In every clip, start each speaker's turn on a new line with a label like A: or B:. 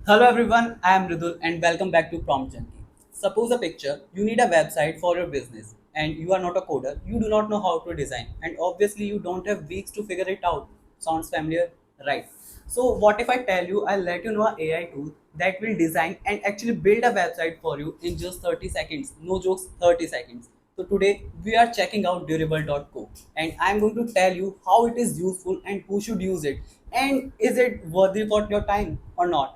A: Hello everyone, I am Ridul and welcome back to Prompt Junkiee. Suppose a picture, you need a website for your business and you are not a coder, you do not know how to design and obviously you don't have weeks to figure it out. Sounds familiar? Right. So what if I tell you I'll let you know an AI tool that will design and actually build a website for you in just 30 seconds. No jokes, 30 seconds. So today we are checking out durable.co and I'm going to tell you how it is useful and who should use it and is it worthy for your time or not.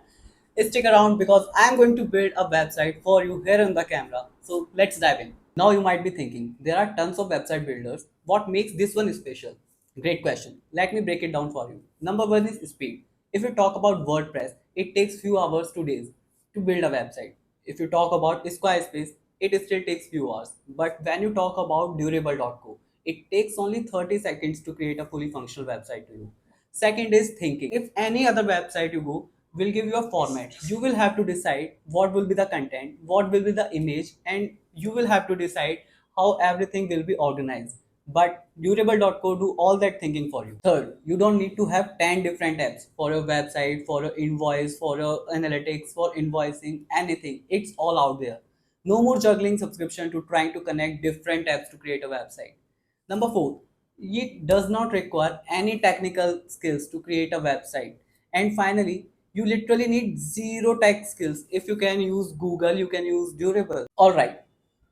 A: Stick around because I'm going to build a website for you here on the camera. So let's dive in. Now you might be thinking, there are tons of website builders. What makes this one special? Great question. Let me break it down for you. Number one is speed. If you talk about WordPress, it takes few hours to days to build a website. If you talk about Squarespace, it still takes few hours. But when you talk about durable.co, it takes only 30 seconds to create a fully functional website to you. Second is thinking. If any other website you go will give you a format, you will have to decide what will be the content, what will be the image, and you will have to decide how everything will be organized. But durable.co do all that thinking for you. Third, you don't need to have 10 different apps for your website, for your invoice, for your analytics, for invoicing, anything. It's all out there. No more juggling subscription to trying to connect different apps to create a website. Number four, it does not require any technical skills to create a website. And finally, you literally need zero tech skills. If you can use Google, you can use Durable. All right.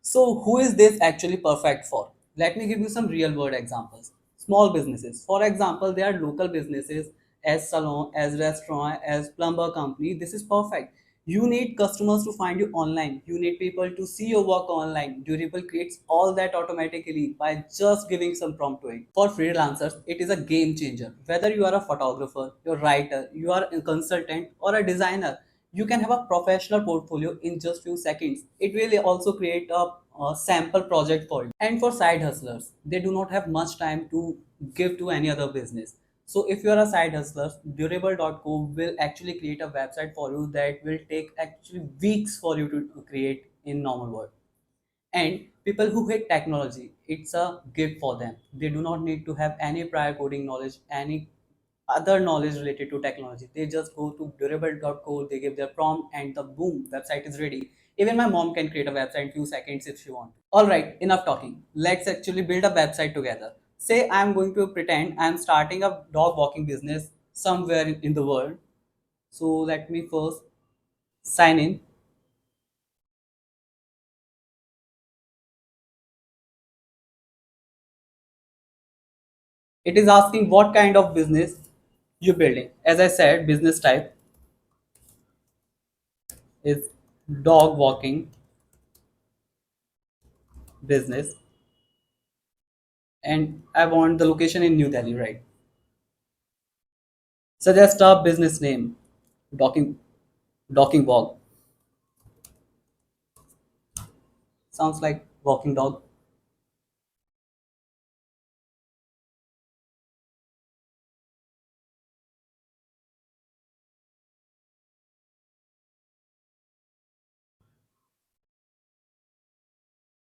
A: So, who is this actually perfect for? Let me give you some real world examples. Small businesses. For example, there are local businesses as salon, as restaurant, as plumber company. This is perfect. You need customers to find you online. You need people to see your work online. Durable creates all that automatically by just giving some prompt to it. For freelancers, it is a game changer. Whether you are a photographer, you're a writer, you are a consultant, or a designer, you can have a professional portfolio in just few seconds. It will also create a sample project for you. And for side hustlers, they do not have much time to give to any other business. So if you are a side hustler, durable.co will actually create a website for you that will take actually weeks for you to create in normal world. And people who hate technology, it's a gift for them. They do not need to have any prior coding knowledge, any other knowledge related to technology. They just go to durable.co, they give their prompt, and the boom, website is ready. Even my mom can create a website in few seconds if she wants. All right, enough talking. Let's actually build a website together. Say I'm going to pretend I'm starting a dog walking business somewhere in the world. So let me first sign in. It is asking what kind of business you're building. As I said, business type is dog walking business, and I want the location in New Delhi, right? Suggest a business name. Docking Docking walk. Sounds like walking dog.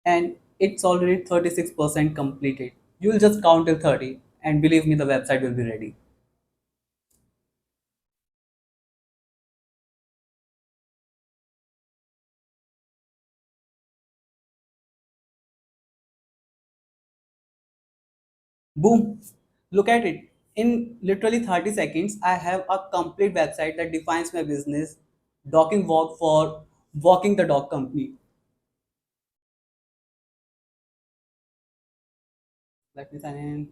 A: And it's already 36% completed. You'll just count till 30 and believe me, the website will be ready. Boom. Look at it. In literally 30 seconds, I have a complete website that defines my business, docking walk for walking the dog company. Let me sign in.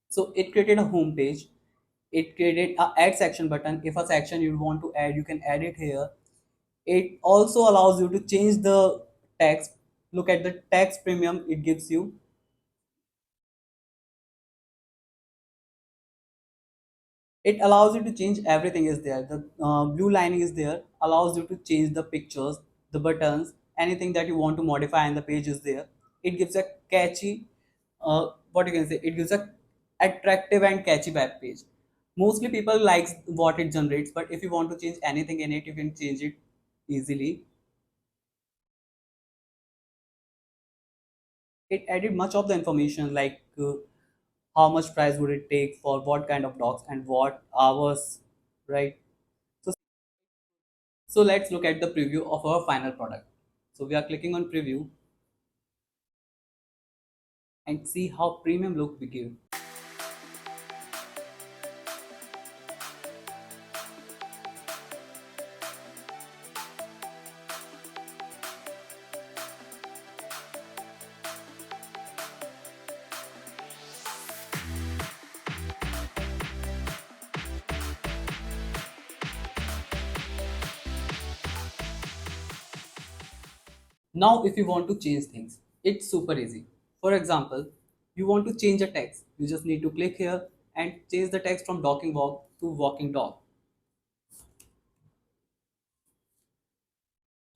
A: So it created a home page. It created a add section button. If a section you want to add, you can add it here. It also allows you to change the text. Look at the text premium it gives you. It allows you to change everything is there. The blue lining is there, allows you to change the pictures, the buttons, anything that you want to modify, and the page is there. It gives a catchy, what you can say, it gives a attractive and catchy web page. Mostly people likes what it generates, but if you want to change anything in it, you can change it easily. It added much of the information like how much price would it take for what kind of dogs and what hours, right? So, so let's look at the preview of our final product. So we are clicking on preview and see how premium look we give. Now, if you want to change things, it's super easy. For example, you want to change a text. You just need to click here and change the text from docking walk to walking dog.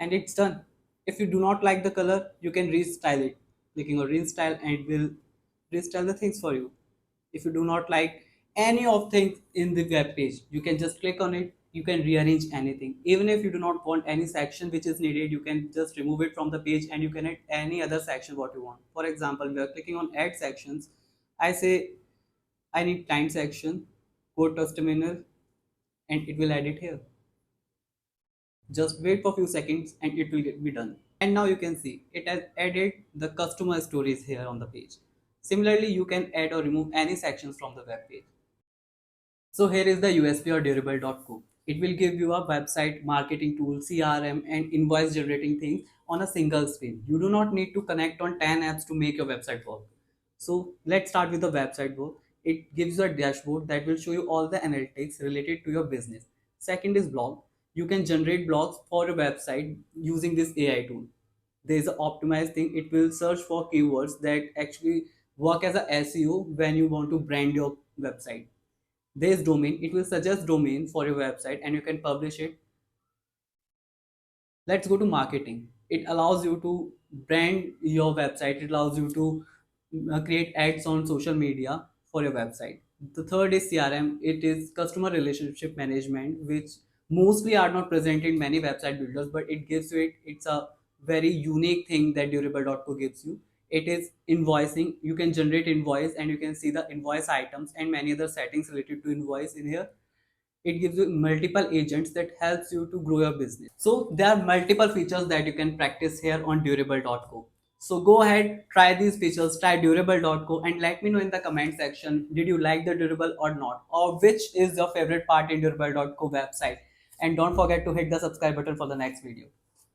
A: And it's done. If you do not like the color, you can restyle it. Clicking on restyle and it will restyle the things for you. If you do not like any of things in the web page, you can just click on it. You can rearrange anything. Even if you do not want any section which is needed, you can just remove it from the page and you can add any other section what you want. For example, we are clicking on add sections. I say I need client section, code testimonial, and it will add it here. Just wait for a few seconds and it will be done. And now you can see it has added the customer stories here on the page. Similarly, you can add or remove any sections from the web page. So here is the USP or durable.co. It will give you a website marketing tool, CRM and invoice generating things on a single screen. You do not need to connect on 10 apps to make your website work. So let's start with the website work. It gives you a dashboard that will show you all the analytics related to your business. Second is blog. You can generate blogs for your website using this AI tool. There is an optimized thing. It will search for keywords that actually work as a SEO when you want to brand your website. There's domain. It will suggest domain for your website and you can publish it. Let's go to marketing. It allows you to brand your website. It allows you to create ads on social media for your website. The third is CRM. It is customer relationship management, which mostly are not present in many website builders, but it gives you it. It's a very unique thing that durable.co gives you. It is invoicing. You can generate invoice and you can see the invoice items and many other settings related to invoice in here. It gives you multiple agents that helps you to grow your business. So there are multiple features that you can practice here on durable.co. So go ahead, try these features, try durable.co and let me know in the comment section, did you like the durable or not, or which is your favorite part in durable.co website. And don't forget to hit the subscribe button for the next video.